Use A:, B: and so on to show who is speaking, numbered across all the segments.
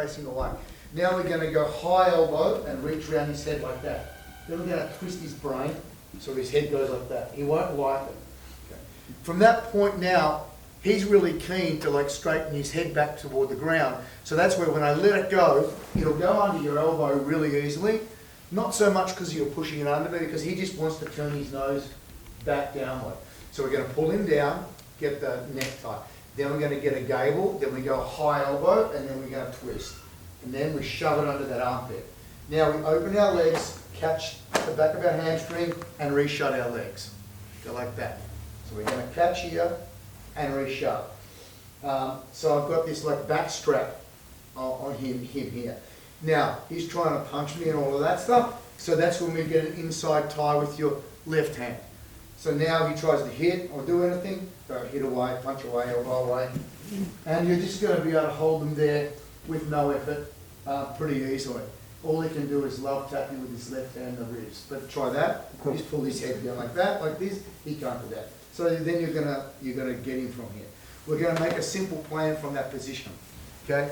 A: facing away. Now we're going to go high elbow and reach around his head like that. Then we're going to twist his brain so his head goes like that. He won't like it. Okay. From that point now, he's really keen to like straighten his head back toward the ground. So that's where when I let it go, it'll go under your elbow really easily. Not so much because you're pushing it under, but because he just wants to turn his nose back downward. So we're going to pull him down, get the neck tight. Then we're going to get a gable, then we go high elbow, and then we're going to twist. And then we shove it under that armpit. Now we open our legs, catch the back of our hamstring, and re-shut our legs. Go like that. So we're going to catch here and re-shut. So I've got this like back strap on him here. Now, he's trying to punch me and all of that stuff. So that's when we get an inside tie with your left hand. So now he tries to hit or do anything, go hit away, punch away, elbow away. And you're just going to be able to hold them there with no effort pretty easily. All he can do is love tap you with his left hand the ribs. But try that. Just pull his head down like that, like this. He can't do that. So then you're gonna get him from here. We're going to make a simple plan from that position. Okay?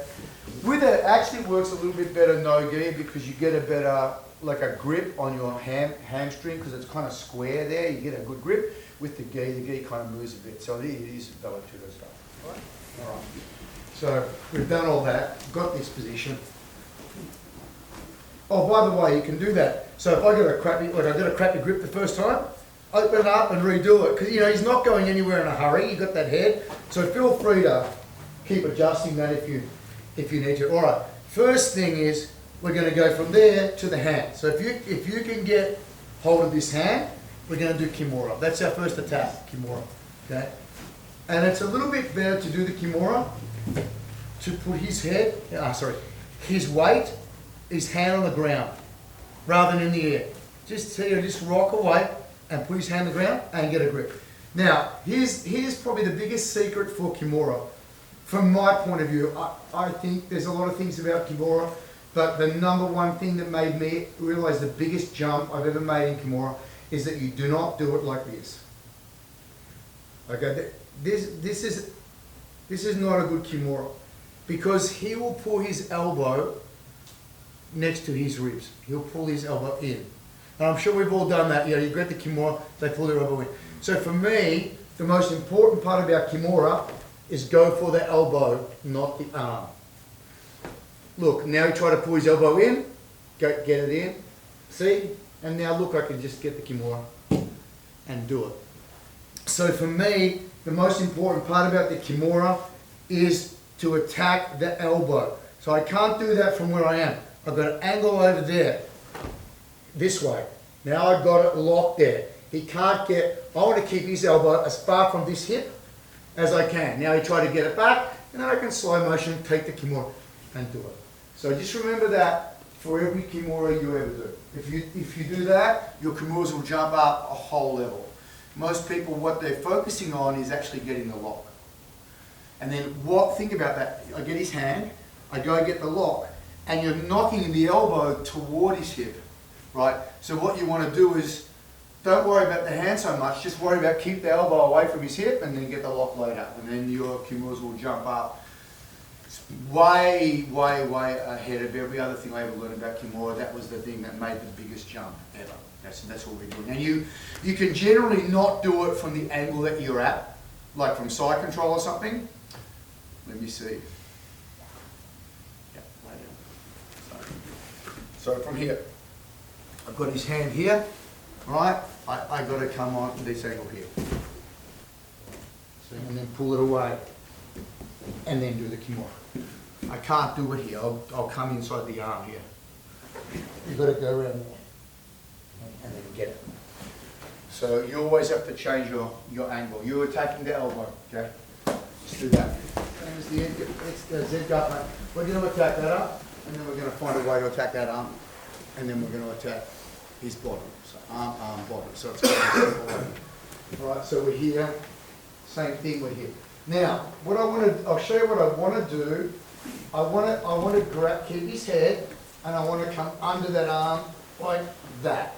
A: With it actually works a little bit better no gi because you get a better like a grip on your hamstring because it's kind of square there. You get a good grip. With the gi kind of moves a bit. So it is Vale Tudo stuff. All right. So we've done all that. Got this position. Oh, by the way, you can do that. So if I got a crappy grip the first time, open it up and redo it because he's not going anywhere in a hurry. You got that head, so feel free to keep adjusting that if you need to. All right. First thing is we're going to go from there to the hand. So if you can get hold of this hand, we're going to do Kimura. That's our first attack, Kimura. Okay. And it's a little bit better to do the Kimura to put his weight, his hand on the ground, rather than in the air. Just rock away and put his hand on the ground and get a grip. Now, here's probably the biggest secret for Kimura. From my point of view, I think there's a lot of things about Kimura, but the number one thing that made me realize the biggest jump I've ever made in Kimura is that you do not do it like this. Okay, this is not a good Kimura because he will pull his elbow next to his ribs. He'll pull his elbow in. And I'm sure we've all done that. You get the Kimura, they pull their elbow in. So for me, the most important part about Kimura is go for the elbow, not the arm. Look, now he tried to pull his elbow in, get it in, see? And now look, I can just get the Kimura and do it. So for me, the most important part about the Kimura is to attack the elbow. So I can't do that from where I am. I've got an angle over there, this way. Now I've got it locked there. He can't get, I want to keep his elbow as far from this hip as I can. Now he tried to get it back, and then I can slow motion, take the Kimura and do it. So just remember that for every Kimura you ever do. If you do that, your Kimuras will jump up a whole level. Most people, what they're focusing on is actually getting the lock. And then think about that. I get his hand, I go get the lock, and you're knocking the elbow toward his hip, right? So what you want to do is, don't worry about the hand so much, just worry about keep the elbow away from his hip and then get the lock later. And then your Kimuras will jump up way, way, way ahead of every other thing I ever learned about Kimura. That was the thing that made the biggest jump ever. That's what we're doing. And you can generally not do it from the angle that you're at, like from side control or something. Let me see. Yeah, lay down. So from here, I've got his hand here, right? I got to come on this angle here. So, and then pull it away, and then do the Kimura. I can't do it here. I'll come inside the arm here. You've got to go around there and then get it. So you always have to change your angle. You're attacking the elbow, okay? Just do that. Same as the Z gut. We're going to attack that up, and then we're going to find a way to attack that arm, and then we're going to attack his body. So arm, body. So it's going to simple way. All right. So we're here. Same thing. We're here. Now, I'll show you what I want to do. I want to keep his head, and I want to come under that arm like that.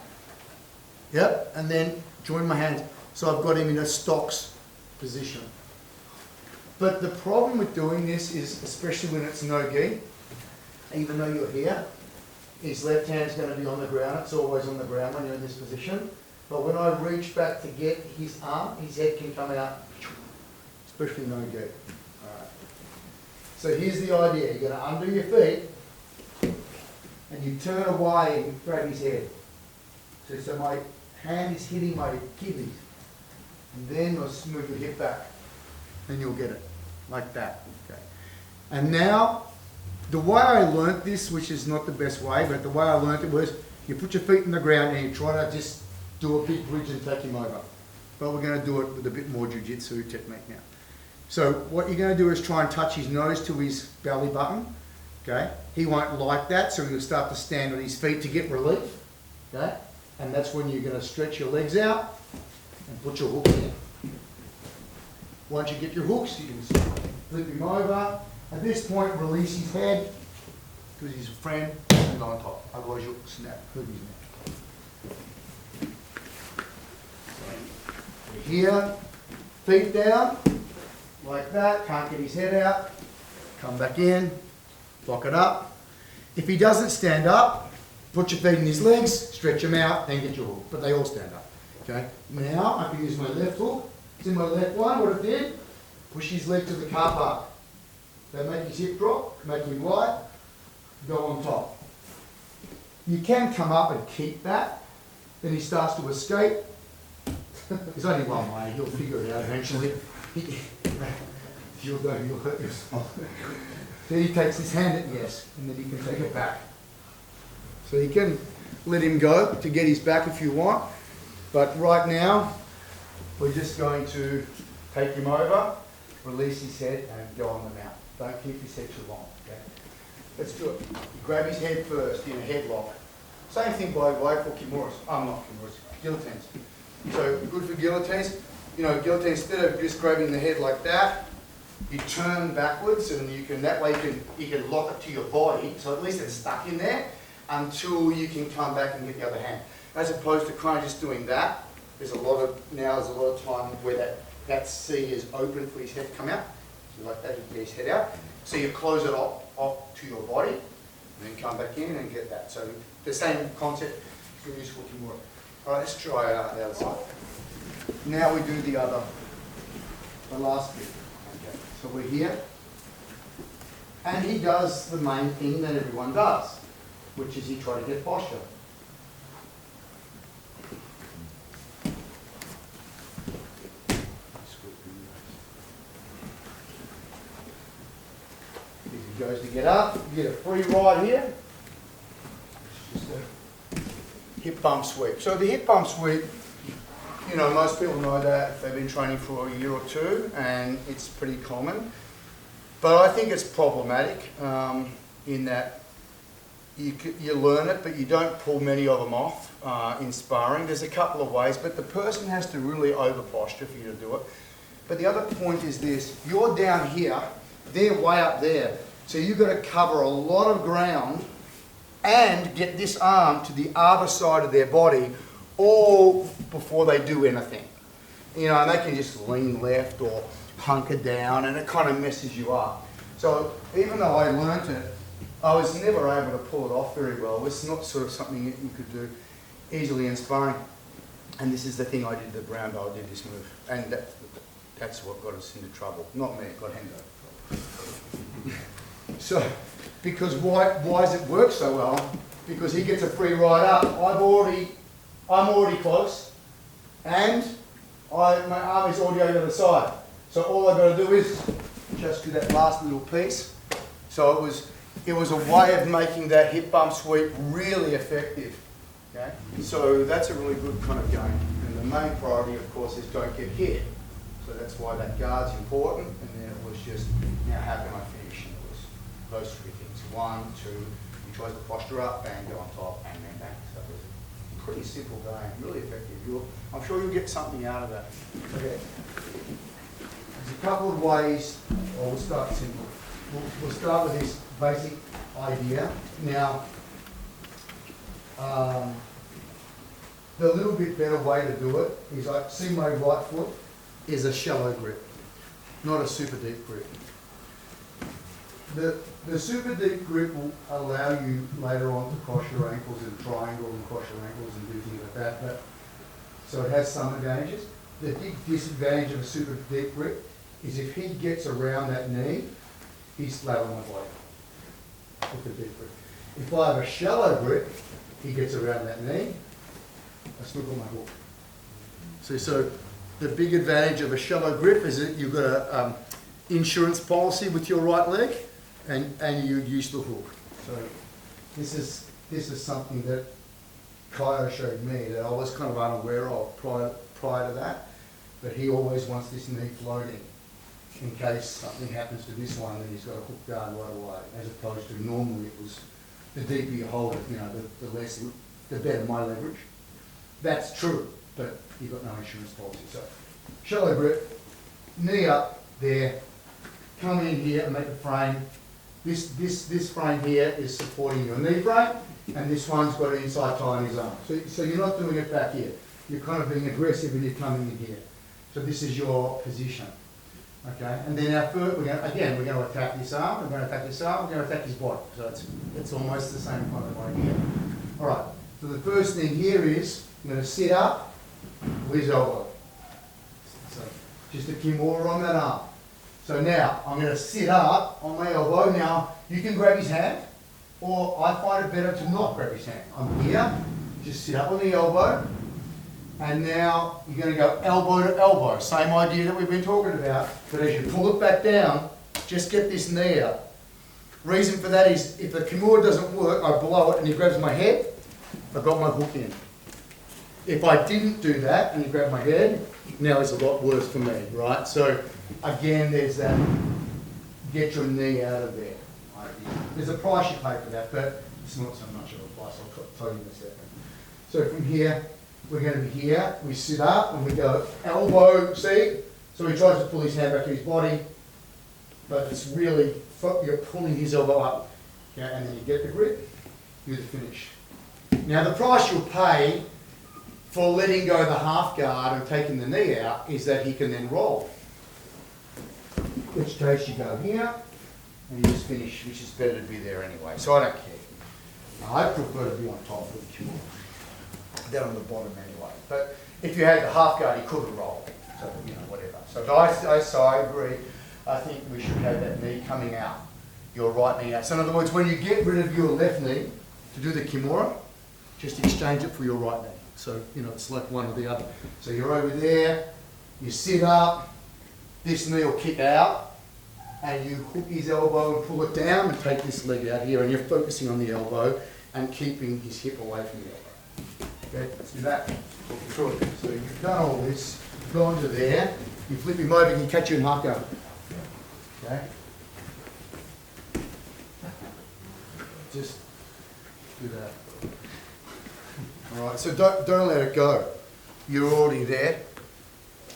A: Yep, and then join my hands. So I've got him in a stocks position. But the problem with doing this is, especially when it's no gi, even though you're here, his left hand's going to be on the ground. It's always on the ground when you're in this position. But when I reach back to get his arm, his head can come out, especially no good. Alright. So here's the idea. You're going to undo your feet and you turn away and grab his head. So my hand is hitting my kidneys. And then I'll move your hip back and you'll get it like that. Okay. And now, the way I learnt this, which is not the best way, but the way I learnt it was you put your feet in the ground and you try to just do a big bridge and take him over. But we're going to do it with a bit more jiu-jitsu technique now. So what you're going to do is try and touch his nose to his belly button. Okay? He won't like that, so he'll start to stand on his feet to get relief. Okay? And that's when you're going to stretch your legs out and put your hooks in. Once you get your hooks, you can flip him over. At this point, release his head, because he's a friend, and go on top. Otherwise you'll snap, hurt his neck. So, we're here, feet down, like that, can't get his head out. Come back in, lock it up. If he doesn't stand up, put your feet in his legs, stretch them out, then get your hook. But they all stand up. Okay. Now I can use my left hook. It's in my left one. What it did, push his leg to the car park. They make his hip drop, make him light, go on top. You can come up and keep that. Then he starts to escape. There's only one way. He'll figure it out eventually. You'll hurt yourself. Then he takes his hand at yes, and then he can take it back. So you can let him go to get his back if you want. But right now, we're just going to take him over, release his head, and go on the mount. Don't keep his head too long. Okay? Let's do it. You grab his head first in a headlock. Same thing by the way for kimuras. Not kimuras, guillotines. So good for guillotines. You know, guillotine, instead of just grabbing the head like that, you turn backwards, and you can that way you can lock it to your body. So at least it's stuck in there until you can come back and get the other hand. As opposed to kind of just doing that, there's a lot of time where that C is open for his head to come out. So like that, you get his head out. So you close it off to your body, and then come back in and get that. So the same concept you can use for kimura. All right, let's try the other side. Now we do the last bit. Okay. So we're here, and he does the main thing that everyone does, which is he tries to get posture. He goes to get up, you get a free ride here. It's just a hip bump sweep. So the hip bump sweep, you know, most people know that if they've been training for a year or two, and it's pretty common. But I think it's problematic in that you learn it, but you don't pull many of them off in sparring. There's a couple of ways, but the person has to really over posture for you to do it. But the other point is this: you're down here, they're way up there. So you've got to cover a lot of ground and get this arm to the other side of their body all before they do anything. You know, and they can just lean left or hunker down, and it kind of messes you up. So even though I learnt it, I was never able to pull it off very well. It's not sort of something that you could do easily in sparring. And this is the thing I did, the brown belt did this move. And that's what got us into trouble. Not me, it got him into trouble. So, because why does it work so well? Because he gets a free ride up. I'm already close, and my arm is already over the side. So all I've got to do is just do that last little piece. So it was a way of making that hip bump sweep really effective. Okay? So that's a really good kind of game. And the main priority, of course, is don't get hit. So that's why that guard's important. And then it was just, now how can I finish? And it was those three things. 1, 2, he tries to posture up, bang, go on top, and then bang. So it was a pretty simple game, really effective. I'm sure you'll get something out of that. Okay. There's a couple of ways, or we'll start simple. We'll start with this basic idea. Now, the little bit better way to do it is, I see my right foot is a shallow grip, not a super deep grip. the super deep grip will allow you later on to cross your ankles and triangle and cross your ankles and do things like that. But, so it has some advantages. The big disadvantage of a super deep grip is if he gets around that knee, he's flat on my body with the deep grip. If I have a shallow grip, he gets around that knee, I still got my hook. See, so the big advantage of a shallow grip is that you've got a insurance policy with your right leg, and you use the hook. So this is something that Kyo showed me that I was kind of unaware of prior to that, but he always wants this knee floating in case something happens to this one, then he's got a hook guard right away, as opposed to normally it was the deeper you hold it, you know, the better my leverage. That's true, but you've got no insurance policy. So shallow grip, knee up there, come in here and make a frame. This frame here is supporting your knee frame, and this one's got an inside tie on his arm. So you're not doing it back here. You're kind of being aggressive when you're coming in here. So this is your position. Okay, and then our first, we're going to attack this arm, we're going to attack this arm, we're going to attack his body. So it's almost the same kind of idea. All right, so the first thing here is, I'm going to sit up with his elbow. So just a kimura on that arm. So now, I'm going to sit up on my elbow. Now, you can grab his hand, or I find it better to not grab his hand. I'm here, just sit up on the elbow, and now you're going to go elbow to elbow. Same idea that we've been talking about, but as you pull it back down, just get this knee up. Reason for that is, if the kimura doesn't work, I blow it and he grabs my head, I've got my hook in. If I didn't do that and he grabbed my head, now it's a lot worse for me, right? So again, there's that, get your knee out of there. There's a price you pay for that, but it's not so much of a price, I'll tell you in a second. So from here, we're going to be here, we sit up and we go elbow, see? So he tries to pull his hand back to his body, but it's really, you're pulling his elbow up. Yeah, and then you get the grip, you're the finish. Now the price you'll pay for letting go the half guard and taking the knee out is that he can then roll. In which case you go here and you just finish, which is better to be there anyway. So I don't care. Now, I prefer to be on top with the kimura than on the bottom anyway. But if you had the half guard, you couldn't roll. So, you know, whatever. So I agree. I think we should have that knee coming out, your right knee out. So in other words, when you get rid of your left knee to do the kimura, just exchange it for your right knee. So, you know, it's like one or the other. So you're over there, you sit up, this knee will kick out, and you hook his elbow and pull it down and take this leg out here, and you're focusing on the elbow and keeping his hip away from the elbow. Okay, let's do that. Talk you through it. So you've done all this, go onto there, you flip him over, he can catch you in half guard. Okay? Just do that. All right, so don't let it go. You're already there.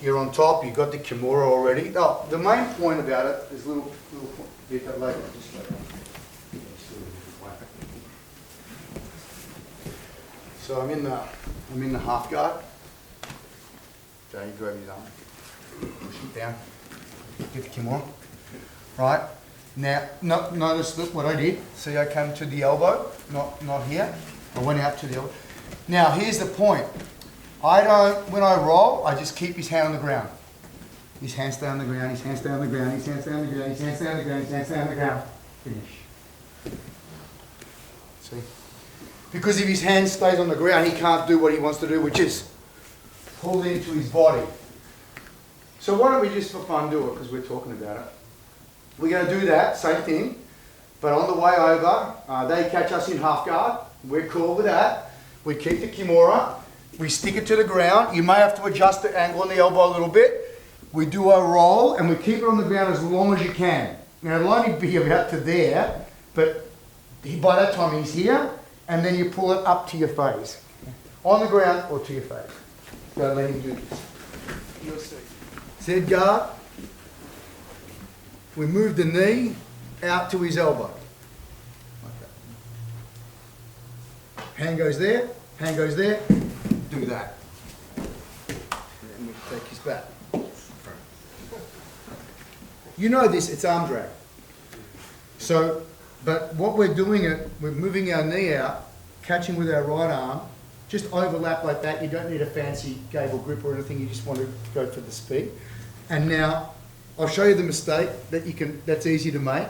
A: You're on top. You've got the kimura already. Oh, the main point about it is a little bit that later. Just later. So I'm in the half guard. Okay, you grab his arm, push it down, get the kimura. Right. Now, notice look what I did. See, I came to the elbow, not here. I went out to the elbow. Now, here's the point. When I roll, I just keep his hand on the ground. His hands stay on the ground, his hands stay on the ground, his hands stay on the ground, his hands stay on the ground, his hands stay on the ground. Finish. See? Because if his hand stays on the ground, he can't do what he wants to do, which is pull into his body. So why don't we just for fun do it, because we're talking about it. We're going to do that, same thing, but on the way over, they catch us in half guard. We're cool with that. We keep the kimura. We stick it to the ground. You may have to adjust the angle on the elbow a little bit. We do a roll and we keep it on the ground as long as you can. Now it'll only be about to there, but by that time he's here, and then you pull it up to your face. On the ground or to your face. Don't let him do this. You'll see. Head guard. We move the knee out to his elbow. Okay. Hand goes there, hand goes there. Do that. And we take his back. You know this, it's arm drag. So, but what we're doing we're moving our knee out, catching with our right arm, just overlap like that. You don't need a fancy gable grip or anything, you just want to go for the speed. And now, I'll show you the mistake that's easy to make.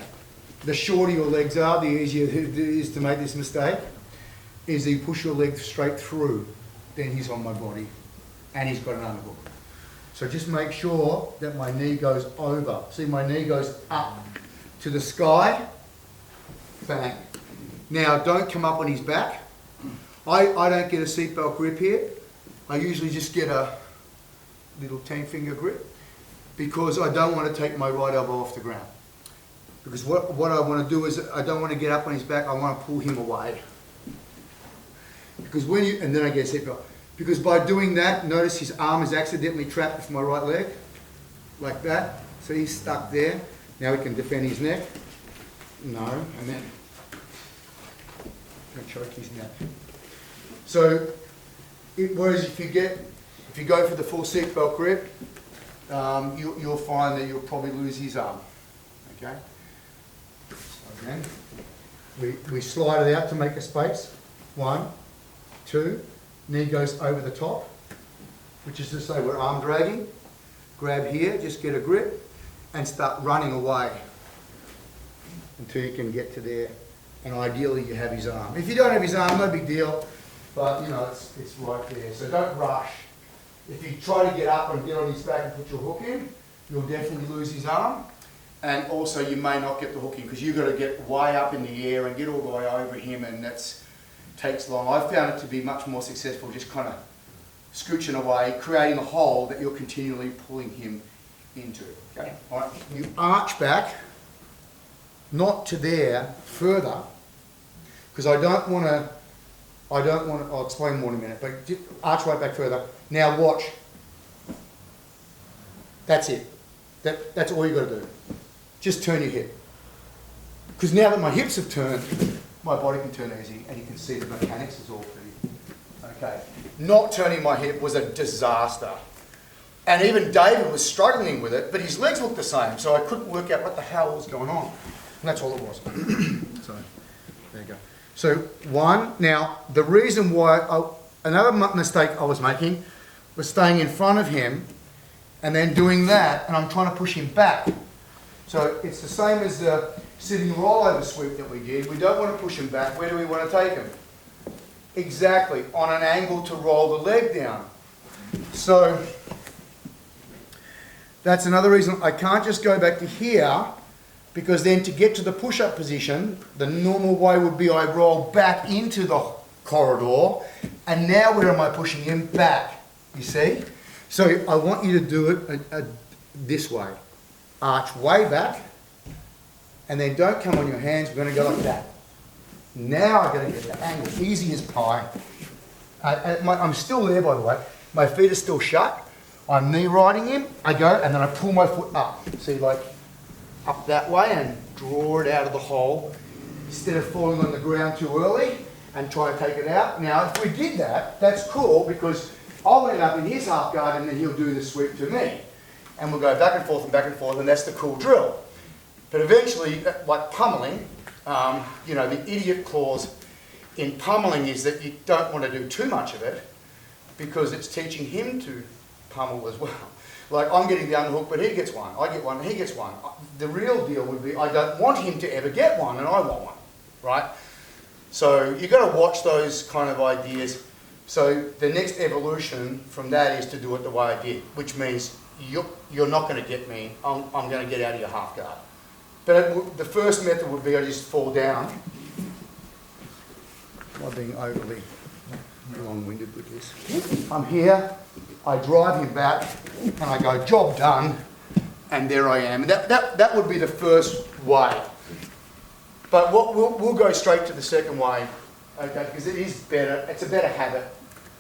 A: The shorter your legs are, the easier it is to make this mistake, is you push your leg straight through, then he's on my body, and he's got an underhook. So just make sure that my knee goes over. See, my knee goes up to the sky, bang. Now, don't come up on his back. I don't get a seatbelt grip here. I usually just get a little 10-finger grip because I don't want to take my right elbow off the ground. Because what I want to do is I don't want to get up on his back, I want to pull him away. Because and then I get a seatbelt. Because by doing that, notice his arm is accidentally trapped with my right leg, like that. So he's stuck there. Now he can defend his neck. No, and then don't choke his neck. So, whereas if you go for the full seatbelt grip, you'll find that you'll probably lose his arm. Okay. So again, we slide it out to make a space. 1, 2. Knee goes over the top, which is to say we're arm dragging. Grab here, just get a grip, and start running away until you can get to there. And ideally you have his arm. If you don't have his arm, no big deal, but you know, it's right there. So don't rush. If you try to get up and get on his back and put your hook in, you'll definitely lose his arm. And also you may not get the hook in because you've got to get way up in the air and get all the way over him, and takes long. I've found it to be much more successful just kind of scooching away, creating a hole that you're continually pulling him into. Okay? All right. You arch back, not to there, further, because I don't want to, I'll explain more in a minute, but arch right back further. Now watch. That's it. That's all you've got to do. Just turn your hip. Because now that my hips have turned, my body can turn easy, and you can see the mechanics is all pretty. Okay. Not turning my hip was a disaster. And even David was struggling with it, but his legs looked the same, so I couldn't work out what the hell was going on. And that's all it was. So, there you go. So, 1, now, the reason why, another mistake I was making was staying in front of him, and then doing that, and I'm trying to push him back. So, it's the same as the sitting rollover sweep that we did. We don't want to push him back. Where do we want to take him? Exactly, on an angle to roll the leg down. So, that's another reason I can't just go back to here, because then to get to the push-up position, the normal way would be I roll back into the corridor, and now where am I pushing him? Back, you see? So I want you to do it this way. Arch way back, and then don't come on your hands, we're going to go like that. Now I've got to get the angle, easy as pie. I'm still there, by the way. My feet are still shut. I'm knee riding him, I go, and then I pull my foot up. See, like, up that way and draw it out of the hole instead of falling on the ground too early and try to take it out. Now, if we did that, that's cool because I'll end up in his half guard and then he'll do the sweep to me. And we'll go back and forth, and that's the cool drill. But eventually, like pummeling, you know, the idiot clause in pummeling is that you don't want to do too much of it because it's teaching him to pummel as well. Like, I'm getting the underhook, but he gets one. I get one, he gets one. The real deal would be I don't want him to ever get one, and I want one, right? So you've got to watch those kind of ideas. So the next evolution from that is to do it the way I did, which means you're not going to get me. I'm going to get out of your half guard. But the first method would be I just fall down. Am I being overly long-winded with this? I'm here. I drive him back, and I go, job done, and there I am. And that would be the first way. But we'll go straight to the second way, okay, because it is better, it's a better habit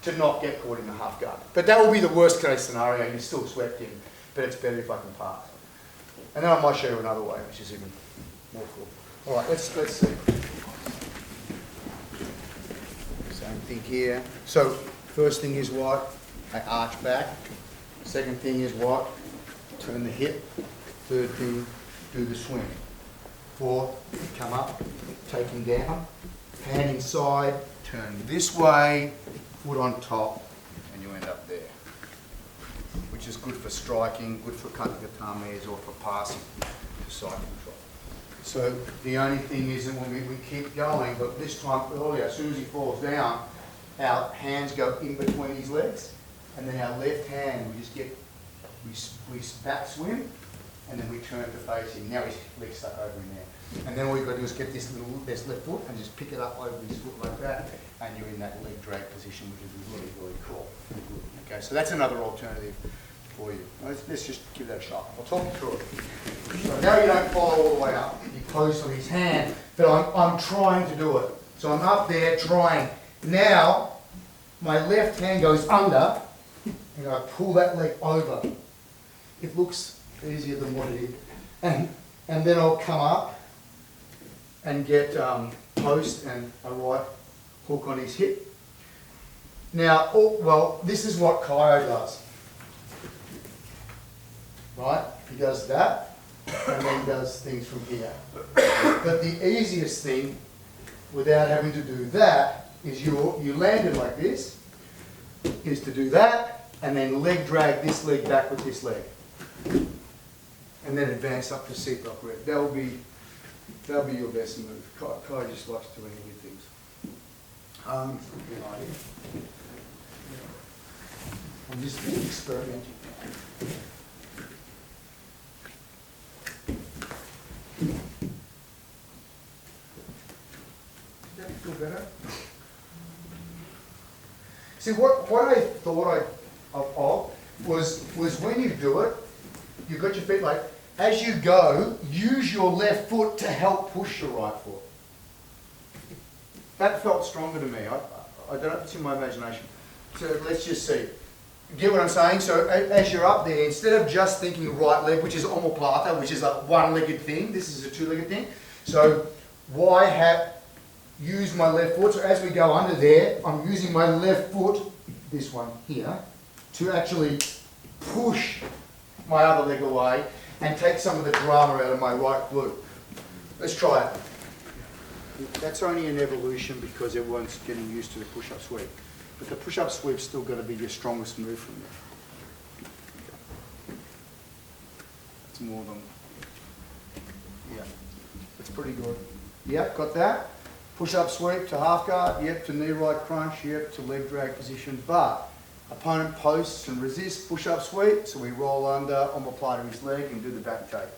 A: to not get caught in the half guard. But that will be the worst case scenario, you're still swept in, but it's better if I can pass. And then I might show you another way, which is even more cool. All right, let's see. Same thing here. So, first thing is what? I arch back. Second thing is what? Turn the hip. Third thing, do the swing. 4, come up, take him down, hand inside, turn this way, foot on top, and you end up there. Which is good for striking, good for cutting guitar measures, or for passing to side control. So the only thing is that when we keep going, but this time earlier, as soon as he falls down, our hands go in between his legs, and then our left hand, we just get, we back swim, and then we turn to face him. Now his leg's stuck over in there. And then all you've got to do is get this left foot and just pick it up over his foot like that, and you're in that leg drag position, which is really, really cool. Okay, so that's another alternative for you. Let's just give that a shot. I'll talk you through it. So now you don't follow all the way up. You're close to his hand, but I'm trying to do it. So I'm up there trying. Now, my left hand goes under, and I pull that leg over. It looks easier than what it is. And then I'll come up and get post and a right hook on his hip. Now, well, this is what Kyo does. Right? He does that, and then does things from here. But the easiest thing, without having to do that, is you land it like this, is to do that, and then leg drag this leg back with this leg. And then advance up to seatbelt grip. That'll be your best move. Kai just likes doing weird things. I'm just experimenting. Does that feel better? See, what I thought of was when you do it, you've got your feet like, as you go, use your left foot to help push your right foot. That felt stronger to me. I don't know if it's in my imagination. So let's just see. Get what I'm saying? So as you're up there, instead of just thinking right leg, which is omoplata, which is a one-legged thing, this is a two-legged thing. So use my left foot. So as we go under there, I'm using my left foot, this one here, to actually push my other leg away and take some of the drama out of my right glute. Let's try it. That's only an evolution because everyone's getting used to the push-up sweep. But the push-up sweep's still going to be your strongest move from there. That's more than, yeah, that's pretty good. Yep, got that. Push-up sweep to half guard, yep, to knee right crunch, yep, to leg drag position, but opponent posts and resists push-up sweep, so we roll under, omoplata his leg and do the back take.